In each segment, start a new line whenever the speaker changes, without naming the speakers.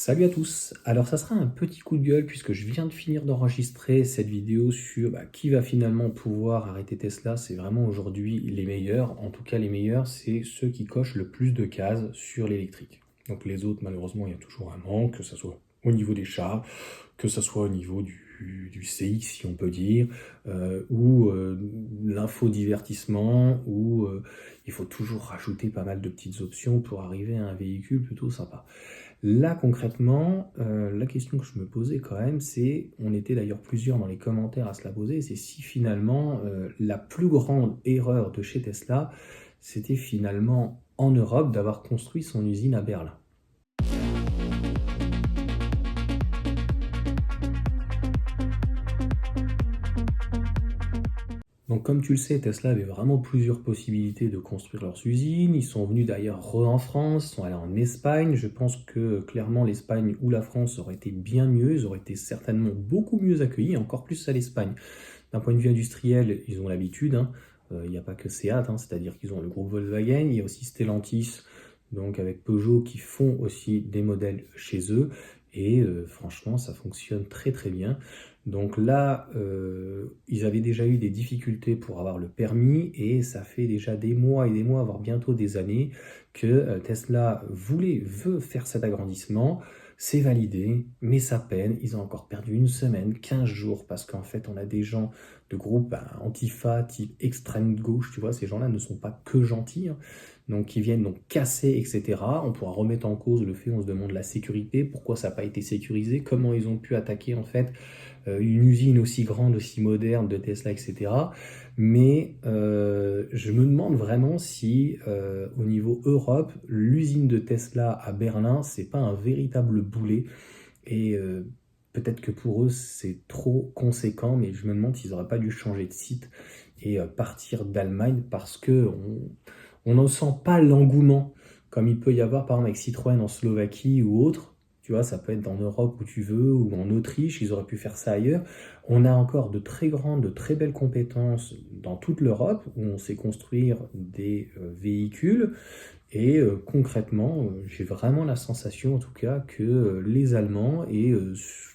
Salut à tous. Alors ça sera un petit coup de gueule puisque je viens de finir d'enregistrer cette vidéo sur qui va finalement pouvoir arrêter Tesla. C'est vraiment aujourd'hui les meilleurs. En tout cas les meilleurs, c'est ceux qui cochent le plus de cases sur l'électrique. Donc les autres, malheureusement, il y a toujours un manque, que ce soit au niveau des chars, que ce soit au niveau du CX, si on peut dire, ou l'infodivertissement, où il faut toujours rajouter pas mal de petites options pour arriver à un véhicule plutôt sympa. Là, concrètement, la question que je me posais quand même, c'est, on était d'ailleurs plusieurs dans les commentaires à se la poser, c'est si finalement la plus grande erreur de chez Tesla, c'était finalement en Europe d'avoir construit son usine à Berlin. Donc comme tu le sais, Tesla avait vraiment plusieurs possibilités de construire leurs usines. Ils sont venus d'ailleurs en France, ils sont allés en Espagne. Je pense que clairement l'Espagne ou la France auraient été bien mieux, ils auraient été certainement beaucoup mieux accueillis, encore plus à l'Espagne. D'un point de vue industriel, ils ont l'habitude, hein. Il n'y a pas que Seat, hein, c'est-à-dire qu'ils ont le groupe Volkswagen, il y a aussi Stellantis, donc avec Peugeot, qui font aussi des modèles chez eux. Et franchement, ça fonctionne très très bien. Donc là, ils avaient déjà eu des difficultés pour avoir le permis et ça fait déjà des mois et des mois, voire bientôt des années, que Tesla veut faire cet agrandissement. C'est validé, mais ça peine. Ils ont encore perdu une semaine, 15 jours, parce qu'en fait, on a des gens de groupe antifa, type extrême gauche, tu vois, ces gens-là ne sont pas que gentils, hein, donc qui viennent donc casser, etc. On pourra remettre en cause le fait, on se demande la sécurité, pourquoi ça n'a pas été sécurisé, comment ils ont pu attaquer en fait une usine aussi grande, aussi moderne de Tesla, etc. Mais je me demande vraiment si au niveau Europe, l'usine de Tesla à Berlin, c'est pas un véritable boulet. Et peut-être que pour eux, c'est trop conséquent, mais je me demande s'ils n'auraient pas dû changer de site et partir d'Allemagne parce que on ne sent pas l'engouement comme il peut y avoir par exemple avec Citroën en Slovaquie ou autre. Tu vois, ça peut être en Europe où tu veux, ou en Autriche, ils auraient pu faire ça ailleurs. On a encore de très grandes, de très belles compétences dans toute l'Europe, où on sait construire des véhicules. Et concrètement, j'ai vraiment la sensation en tout cas que les Allemands et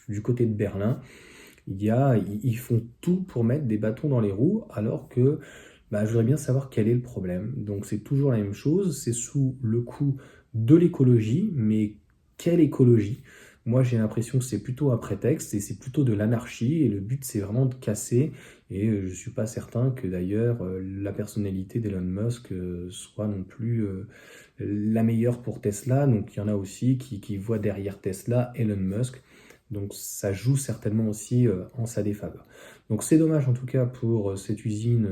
du côté de Berlin, ils font tout pour mettre des bâtons dans les roues, alors que je voudrais bien savoir quel est le problème. Donc c'est toujours la même chose, c'est sous le coup de l'écologie, mais quelle écologie? Moi j'ai l'impression que c'est plutôt un prétexte et c'est plutôt de l'anarchie et le but c'est vraiment de casser et je ne suis pas certain que d'ailleurs la personnalité d'Elon Musk soit non plus la meilleure pour Tesla. Donc il y en a aussi qui voient derrière Tesla Elon Musk. Donc ça joue certainement aussi en sa défaveur. Donc c'est dommage en tout cas pour cette usine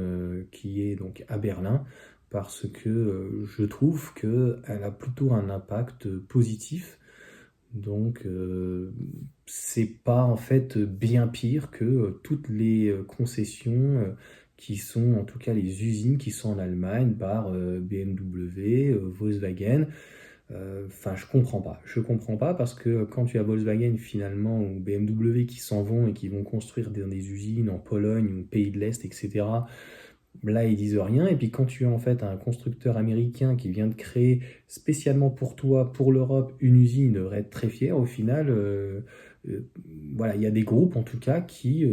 qui est donc à Berlin parce que je trouve qu'elle a plutôt un impact positif. Donc c'est pas en fait bien pire que toutes les concessions qui sont en tout cas les usines qui sont en Allemagne par BMW, Volkswagen. Enfin, je comprends pas. Je comprends pas parce que quand tu as Volkswagen finalement ou BMW qui s'en vont et qui vont construire des usines en Pologne ou pays de l'Est, etc. Là, ils disent rien. Et puis quand tu as en fait un constructeur américain qui vient de créer spécialement pour toi, pour l'Europe, une usine, il devrait être très fier. Au final, euh, voilà, il y a des groupes en tout cas qui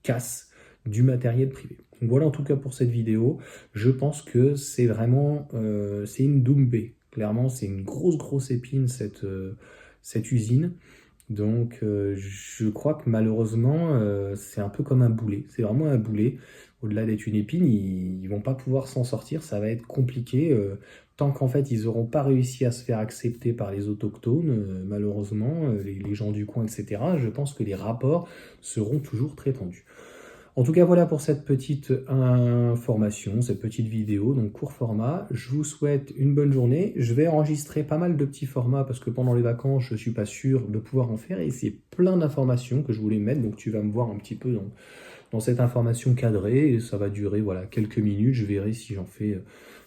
cassent du matériel privé. Donc voilà en tout cas pour cette vidéo. Je pense que c'est vraiment c'est une doumbé. Clairement, c'est une grosse épine cette usine. Donc je crois que malheureusement, c'est un peu comme un boulet. C'est vraiment un boulet. Au-delà d'être une épine, ils vont pas pouvoir s'en sortir. Ça va être compliqué. Tant qu'en fait, ils n'auront pas réussi à se faire accepter par les autochtones, malheureusement, les gens du coin, etc., je pense que les rapports seront toujours très tendus. En tout cas, voilà pour cette petite information, cette petite vidéo, donc court format. Je vous souhaite une bonne journée. Je vais enregistrer pas mal de petits formats parce que pendant les vacances, je ne suis pas sûr de pouvoir en faire et c'est plein d'informations que je voulais mettre. Donc tu vas me voir un petit peu dans cette information cadrée et ça va durer voilà, quelques minutes. Je verrai si j'en fais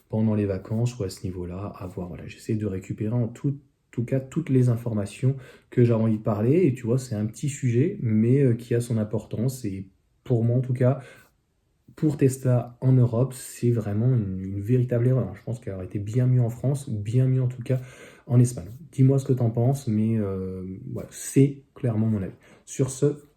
pendant les vacances ou à ce niveau-là. À voir. Voilà, j'essaie de récupérer en tout cas toutes les informations que j'ai envie de parler. Et tu vois, c'est un petit sujet, mais qui a son importance. Et pour moi, en tout cas, pour Tesla en Europe, c'est vraiment une véritable erreur. Je pense qu'elle aurait été bien mieux en France, ou bien mieux en tout cas en Espagne. Dis-moi ce que t'en penses, mais voilà, c'est clairement mon avis. Sur ce,